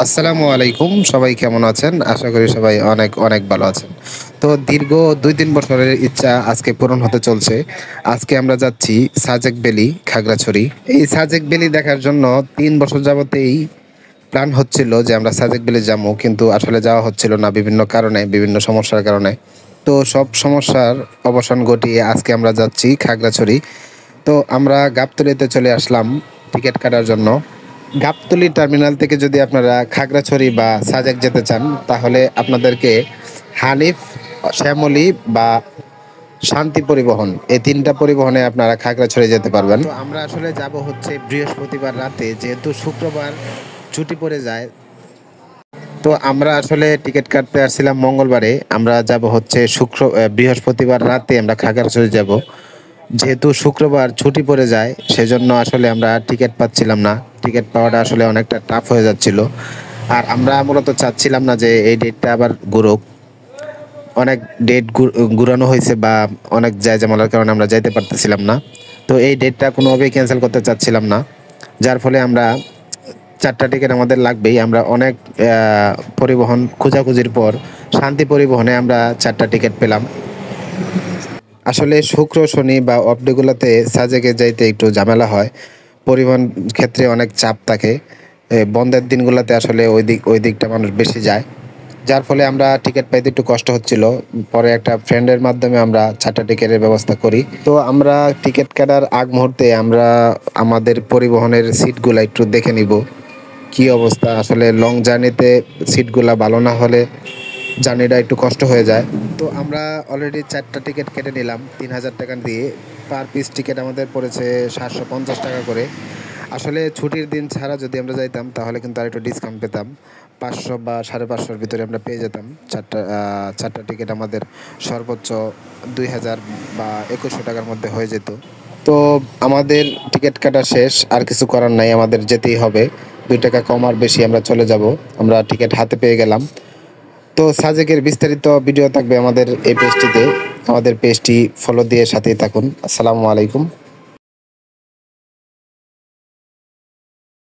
আসসালামু আলাইকুম। সবাই কেমন আছেন? আশা করি সবাই অনেক, অনেক ভালো আছেন। তো দীর্ঘ ২-৩ বছরের ইচ্ছা আজকে পূরণ হতে চলছে। আজকে আমরা যাচ্ছি সাজেক ভ্যালি, খাগড়াছড়ি। এই সাজেক ভ্যালি দেখার জন্য ৩ বছর যাবতেই প্ল্যান হচ্ছিল যে আমরা সাজেক ভ্যালি যাবো। কিন্তু আসলে যাওয়া হচ্ছিল না বিভিন্ন কারণে, বিভিন্ন সমস্যার কারণে। তো সব সমস্যার অবসান ঘটিয়ে আজকে আমরা যাচ্ছি খাগড়াছড়ি। তো আমরা গাবতলীতে চলে আসলাম টিকিট কাটার জন্য। গাবতলী টার্মিনাল থেকে যদি আপনারা খাগড়াছড়ি বা সাজেক যেতে চান তাহলে আপনাদেরকে হানিফ, শ্যামলী বা শান্তি পরিবহন এই ৩টা পরিবহনে আপনারা খাগড়াছড়ি যেতে পারবেন। তো আমরা আসলে যাব হচ্ছে বৃহস্পতিবার রাতে, যেহেতু শুক্রবার ছুটি পড়ে যায়। তো আমরা আসলে টিকিট কাটতে আসছিলাম মঙ্গলবারে, আমরা যাব হচ্ছে বৃহস্পতিবার রাতে আমরা খাগড়াছড়ি যাব। যেহেতু শুক্রবার ছুটি পড়ে যায় সেজন্য আসলে আমরা টিকিট পাচ্ছিলাম না। টিকিট পাওয়াটা আসলে অনেকটা টাফ হয়ে যাচ্ছিল। আর আমরা মূলত চাচ্ছিলাম না যে এই ডেটটা আবার ঘুরুক। অনেক ডেট ঘুরানো হয়েছে বা অনেক জায়জামালার কারণে আমরা যাইতে পারতেছিলাম না। তো এই ডেটটা কোনোভাবেই ক্যান্সেল করতে চাচ্ছিলাম না। যার ফলে আমরা ৪টা টিকিট আমাদের লাগবেই। আমরা অনেক পরিবহন খোঁজাখুঁজির পর শান্তি পরিবহনে আমরা ৪টা টিকিট পেলাম। আসলে শুক্র, শনি বা অফ ডেগুলোতে সাজেকে যাইতে একটু ঝামেলা হয়। পরিবহন ক্ষেত্রে অনেক চাপ থাকে। বন্ধের দিনগুলোতে আসলে ওই দিকটা মানুষ বেশি যায়। যার ফলে আমরা টিকিট পাইতে একটু কষ্ট হচ্ছিল। পরে একটা ফ্রেন্ডের মাধ্যমে আমরা ৪টা টিকিটের ব্যবস্থা করি। তো আমরা টিকিট কাটার আগ মুহূর্তে আমরা আমাদের পরিবহনের সিটগুলা একটু দেখে নিব কি অবস্থা। আসলে লং জার্নিতে সিটগুলা ভালো না হলে জার্নিটা একটু কষ্ট হয়ে যায়। তো আমরা অলরেডি 4টা টিকিট কেটে নিলাম ৩,০০০ টাকা দিয়ে। পার পিস টিকিট আমাদের পড়েছে ৭৫০ টাকা করে। আসলে ছুটির দিন ছাড়া যদি আমরা যাইতাম তাহলে কিন্তু আরেকটু ডিসকাউন্ট পেতাম। ৫০০ বা ৫৫০-র ভিতরে আমরা পেয়ে যেতাম। ৪টা টিকিট আমাদের সর্বোচ্চ ২,০০০ বা ২১০০ টাকার মধ্যে হয়ে যেত। তো আমাদের টিকিট কাটা শেষ, আর কিছু করার নাই, আমাদের যেতেই হবে। ২ টাকা কম আর বেশি আমরা চলে যাব। আমরা টিকিট হাতে পেয়ে গেলাম। তো সাজেকের বিস্তারিত ভিডিও থাকবে আমাদের এই পেজটিতে। আমাদের পেজটি ফলো দিয়ে সাথেই থাকুন। আসসালামু আলাইকুম।